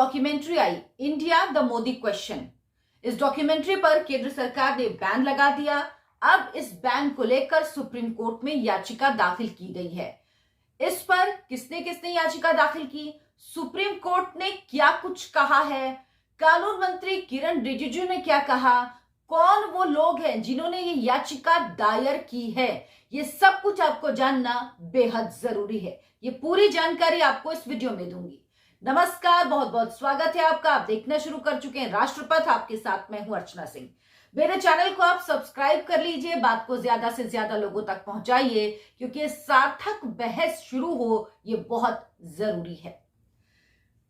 Documentary I, India the Modi question. इस documentary पर केंद्र सरकार ने बैन लगा दिया। अब इस बैन को लेकर सुप्रीम कोर्ट में याचिका दाखिल की गई है। इस पर किसने किसने याचिका दाखिल की, सुप्रीम कोर्ट ने क्या कुछ कहा है, कानून मंत्री किरण रिजिजू ने क्या कहा, कौन वो लोग हैं जिन्होंने ये याचिका दायर की है, ये सब कुछ आपको जानना बेहद जरूरी है। ये पूरी जानकारी आपको इस वीडियो में दूंगी। नमस्कार, बहुत बहुत स्वागत है आपका। आप देखना शुरू कर चुके हैं राष्ट्रपथ, आपके साथ मैं हूं अर्चना सिंह। मेरे चैनल को आप सब्सक्राइब कर लीजिए, बात को ज्यादा से ज्यादा लोगों तक पहुंचाइए, क्योंकि सार्थक बहस शुरू हो ये बहुत जरूरी है।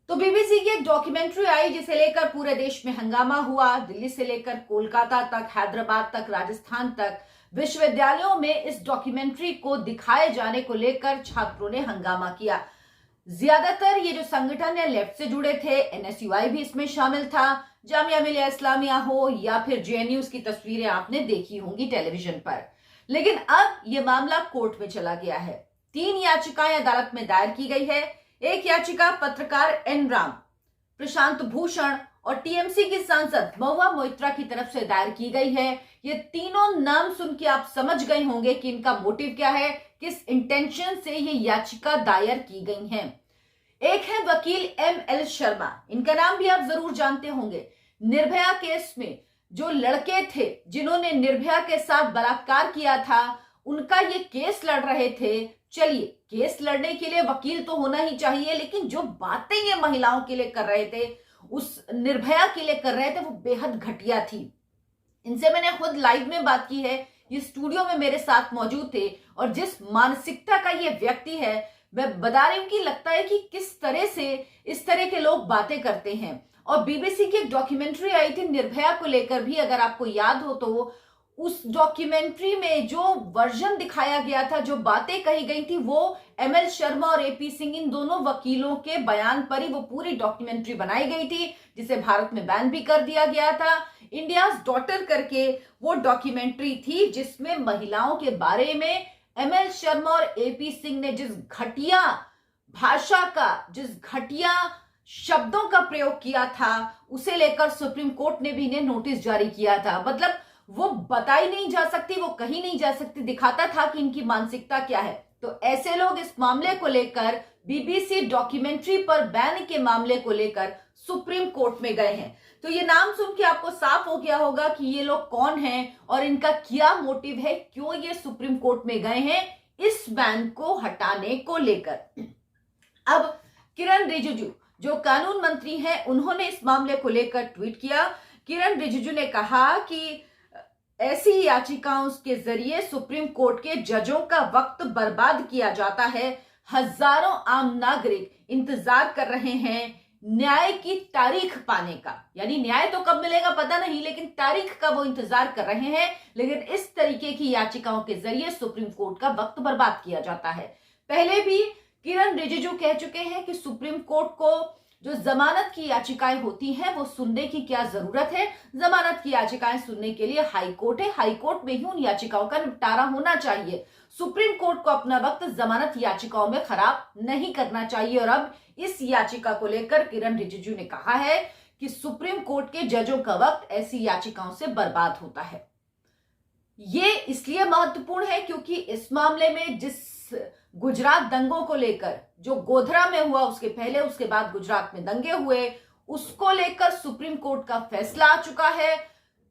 तो बीबीसी की एक डॉक्यूमेंट्री आई जिसे लेकर पूरे देश में हंगामा हुआ। दिल्ली से लेकर कोलकाता तक, हैदराबाद तक, राजस्थान तक विश्वविद्यालयों में इस डॉक्यूमेंट्री को दिखाए जाने को लेकर छात्रों ने हंगामा किया। ज्यादातर ये जो संगठन है लेफ्ट से जुड़े थे, एनएसयूआई भी इसमें शामिल था, जामिया मिलिया इस्लामिया हो या फिर जेएनयू की तस्वीरें आपने देखी होंगी टेलीविजन पर। लेकिन अब ये मामला कोर्ट में चला गया है। 3 याचिकाएं अदालत में दायर की गई है। एक याचिका पत्रकार एन राम, प्रशांत भूषण और टीएमसी की सांसद महुआ मोइत्रा की तरफ से दायर की गई है। ये तीनों नाम सुन के आप समझ गए होंगे कि इनका मोटिव क्या है, किस इंटेंशन से ये याचिका दायर की गई हैं। एक है वकील एमएल शर्मा, इनका नाम भी आप जरूर जानते होंगे। निर्भया केस में जो लड़के थे जिन्होंने निर्भया के साथ बलात्कार किया था, उनका ये केस लड़ रहे थे। चलिए, केस लड़ने के लिए वकील तो होना ही चाहिए, लेकिन जो बातें ये महिलाओं के लिए कर रहे थे, उस निर्भया के लिए कर रहे थे, वो बेहद घटिया थी। इनसे मैंने खुद लाइव में बात की है, ये स्टूडियो में मेरे साथ मौजूद थे। और जिस मानसिकता का ये व्यक्ति है, मैं बता रही हूं कि लगता है कि किस तरह से इस तरह के लोग बातें करते हैं। और बीबीसी की एक डॉक्यूमेंट्री आई थी निर्भया को लेकर भी, अगर आपको याद हो तो उस डॉक्यूमेंट्री में जो वर्जन दिखाया गया था, जो बातें कही गई थी, वो एमएल शर्मा और एपी सिंह, इन दोनों वकीलों के बयान पर ही वो पूरी डॉक्यूमेंट्री बनाई गई थी, जिसे भारत में बैन भी कर दिया गया था। इंडियाज डॉटर करके वो डॉक्यूमेंट्री थी, जिसमें महिलाओं के बारे में एमएल शर्मा और एपी सिंह ने जिस घटिया भाषा का, जिस घटिया शब्दों का प्रयोग किया था, उसे लेकर सुप्रीम कोर्ट ने भी इन्हें नोटिस जारी किया था। मतलब वो बताई नहीं जा सकती, वो कहीं नहीं जा सकती, दिखाता था कि इनकी मानसिकता क्या है। तो ऐसे लोग इस मामले को लेकर, बीबीसी डॉक्यूमेंट्री पर बैन के मामले को लेकर सुप्रीम कोर्ट में गए हैं। तो ये नाम सुन के आपको साफ हो गया होगा कि ये लोग कौन हैं और इनका क्या मोटिव है, क्यों ये सुप्रीम कोर्ट में गए हैं इस बैन को हटाने को लेकर। अब किरण रिजिजू जो कानून मंत्री हैं, उन्होंने इस मामले को लेकर ट्वीट किया। किरण रिजिजू ने कहा कि ऐसी याचिकाओं के जरिए सुप्रीम कोर्ट के जजों का वक्त बर्बाद किया जाता है। हजारों आम नागरिक इंतजार कर रहे हैं न्याय की तारीख पाने का। यानी न्याय तो कब मिलेगा पता नहीं, लेकिन तारीख का वो इंतजार कर रहे हैं। लेकिन इस तरीके की याचिकाओं के जरिए सुप्रीम कोर्ट का वक्त बर्बाद किया जाता है। पहले भी किरण रिजिजू कह चुके हैं कि सुप्रीम कोर्ट को जो जमानत की याचिकाएं होती हैं वो सुनने की क्या जरूरत है। जमानत की याचिकाएं सुनने के लिए हाई कोर्ट है, हाई कोर्ट में ही उन याचिकाओं का निपटारा होना चाहिए। सुप्रीम कोर्ट को अपना वक्त जमानत याचिकाओं में खराब नहीं करना चाहिए। और अब इस याचिका को लेकर किरण रिजिजू ने कहा है कि सुप्रीम कोर्ट के जजों का वक्त ऐसी याचिकाओं से बर्बाद होता है। ये इसलिए महत्वपूर्ण है क्योंकि इस मामले में जिस गुजरात दंगों को लेकर, जो गोधरा में हुआ उसके पहले, उसके बाद गुजरात में दंगे हुए, उसको लेकर सुप्रीम कोर्ट का फैसला आ चुका है।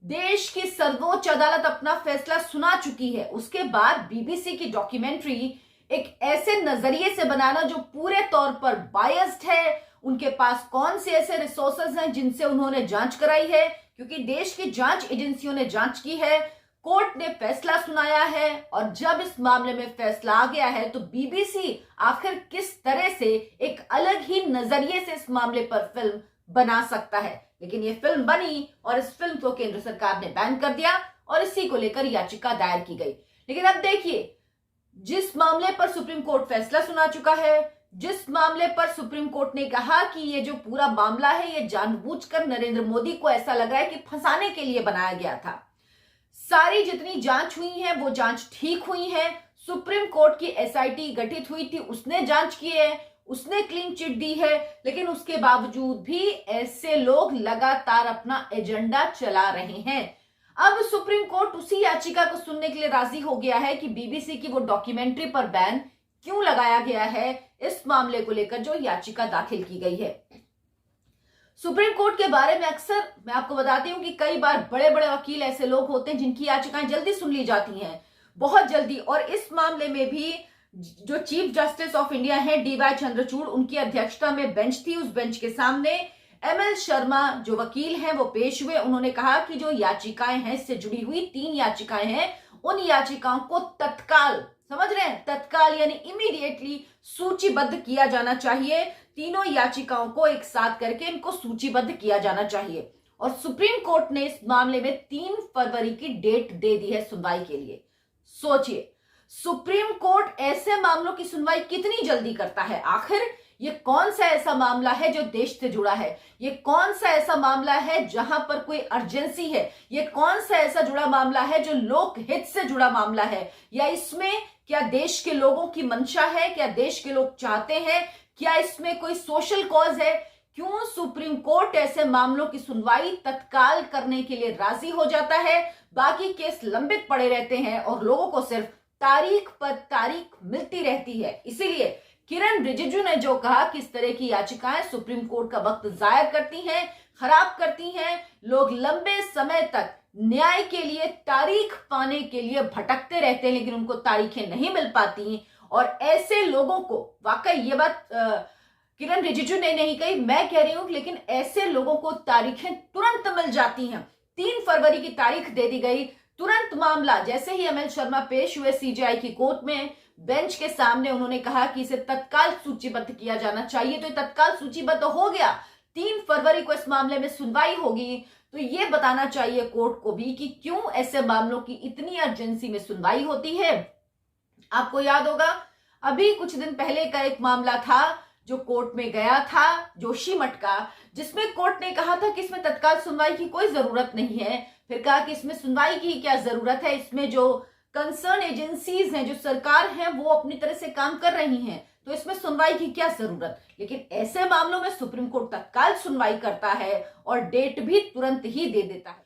देश की सर्वोच्च अदालत अपना फैसला सुना चुकी है। उसके बाद बीबीसी की डॉक्यूमेंट्री एक ऐसे नजरिए से बनाना जो पूरे तौर पर बायस्ड है। उनके पास कौन से ऐसे रिसोर्सेज हैं जिनसे उन्होंने जांच कराई है, क्योंकि देश की जांच एजेंसियों ने जांच की है, कोर्ट ने फैसला सुनाया है। और जब इस मामले में फैसला आ गया है तो बीबीसी आखिर किस तरह से एक अलग ही नजरिए से इस मामले पर फिल्म बना सकता है। लेकिन ये फिल्म बनी और इस फिल्म को केंद्र सरकार ने बैन कर दिया और इसी को लेकर याचिका दायर की गई। लेकिन अब देखिए, जिस मामले पर सुप्रीम कोर्ट फैसला सुना चुका है, जिस मामले पर सुप्रीम कोर्ट ने कहा कि ये जो पूरा मामला है ये जानबूझकर नरेंद्र मोदी को ऐसा लग रहा है कि फंसाने के लिए बनाया गया था, सारी जितनी जांच हुई है वो जांच ठीक हुई है। सुप्रीम कोर्ट की एसआईटी गठित हुई थी, उसने जांच की है, उसने क्लीन चिट दी है, लेकिन उसके बावजूद भी ऐसे लोग लगातार अपना एजेंडा चला रहे हैं। अब सुप्रीम कोर्ट उसी याचिका को सुनने के लिए राजी हो गया है कि बीबीसी की वो डॉक्यूमेंट्री पर बैन क्यों लगाया गया है, इस मामले को लेकर जो याचिका दाखिल की गई है। सुप्रीम कोर्ट के बारे में अक्सर मैं आपको बताती हूं कि कई बार बड़े बड़े वकील ऐसे लोग होते हैं जिनकी याचिकाएं जल्दी सुन ली जाती हैं, बहुत जल्दी। और इस मामले में भी जो चीफ जस्टिस ऑफ इंडिया है डीवाई चंद्रचूड़, उनकी अध्यक्षता में बेंच थी। उस बेंच के सामने एमएल शर्मा जो वकील हैं वो पेश हुए। उन्होंने कहा कि जो याचिकाएं हैं, इससे जुड़ी हुई 3 याचिकाएं हैं, उन याचिकाओं को तत्काल, समझ रहे हैं, तत्काल यानी इमीडिएटली सूचीबद्ध किया जाना चाहिए। तीनों याचिकाओं को एक साथ करके इनको सूचीबद्ध किया जाना चाहिए। और सुप्रीम कोर्ट ने इस मामले में 3 फरवरी की डेट दे दी है सुनवाई के लिए। सोचिए, सुप्रीम कोर्ट ऐसे मामलों की सुनवाई कितनी जल्दी करता है। आखिर ये कौन सा ऐसा मामला है जो देश से जुड़ा है? ये कौन सा ऐसा मामला है जहां पर कोई अर्जेंसी है? ये कौन सा ऐसा जुड़ा मामला है जो लोक हित से जुड़ा मामला है? या इसमें क्या देश के लोगों की मंशा है? क्या देश के लोग चाहते हैं? क्या इसमें कोई सोशल कॉज है? क्यों सुप्रीम कोर्ट ऐसे मामलों की सुनवाई तत्काल करने के लिए राजी हो जाता है? बाकी केस लंबित पड़े रहते हैं और लोगों को सिर्फ तारीख पर तारीख मिलती रहती है। इसीलिए किरण रिजिजू ने जो कहा कि इस तरह की याचिकाएं सुप्रीम कोर्ट का वक्त जाया करती हैं, खराब करती हैं, लोग लंबे समय तक न्याय के लिए, तारीख पाने के लिए भटकते रहते हैं, लेकिन उनको तारीखें नहीं मिल पाती। और ऐसे लोगों को, वाकई ये बात किरण रिजिजू ने नहीं कही, मैं कह रही हूं, लेकिन ऐसे लोगों को तारीखें तुरंत मिल जाती हैं। 3 फरवरी की तारीख दे दी गई, तुरंत मामला जैसे ही एमएल शर्मा पेश हुए सीजेआई की कोर्ट में, बेंच के सामने उन्होंने कहा कि इसे तत्काल सूचीबद्ध किया जाना चाहिए। तो तत्काल सूचीबद्ध हो गया। 3 फरवरी को इस मामले में सुनवाई होगी। तो ये बताना चाहिए कोर्ट को भी कि क्यों ऐसे मामलों की इतनी अर्जेंसी में सुनवाई होती है। आपको याद होगा, अभी कुछ दिन पहले का एक मामला था जो कोर्ट में गया था, जोशीमठ का, जिसमें कोर्ट ने कहा था कि इसमें तत्काल सुनवाई की कोई जरूरत नहीं है। फिर कहा कि इसमें सुनवाई की क्या जरूरत है, इसमें जो कंसर्न एजेंसीज हैं, जो सरकार है, वो अपनी तरह से काम कर रही हैं, तो इसमें सुनवाई की क्या जरूरत। लेकिन ऐसे मामलों में सुप्रीम कोर्ट तत्काल सुनवाई करता है और डेट भी तुरंत ही दे देता है।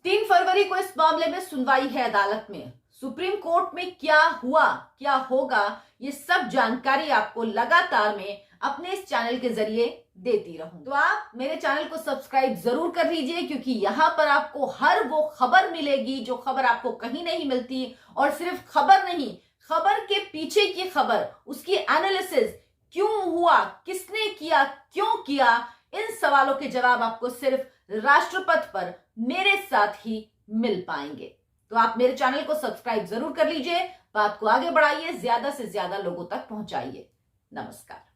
3 फरवरी को इस मामले में सुनवाई है अदालत में। सुप्रीम कोर्ट में क्या हुआ, क्या होगा, ये सब जानकारी आपको लगातार मैं अपने इस चैनल के जरिए देती रहूं। तो आप मेरे चैनल को सब्सक्राइब जरूर कर लीजिए, क्योंकि यहाँ पर आपको हर वो खबर मिलेगी जो खबर आपको कहीं नहीं मिलती। और सिर्फ खबर नहीं, खबर के पीछे की खबर, उसकी एनालिसिस, क्यों हुआ, किसने किया, क्यों किया, इन सवालों के जवाब आपको सिर्फ राष्ट्रपथ पर मेरे साथ ही मिल पाएंगे। तो आप मेरे चैनल को सब्सक्राइब जरूर कर लीजिए, बात को आगे बढ़ाइए, ज्यादा से ज्यादा लोगों तक पहुंचाइए। नमस्कार।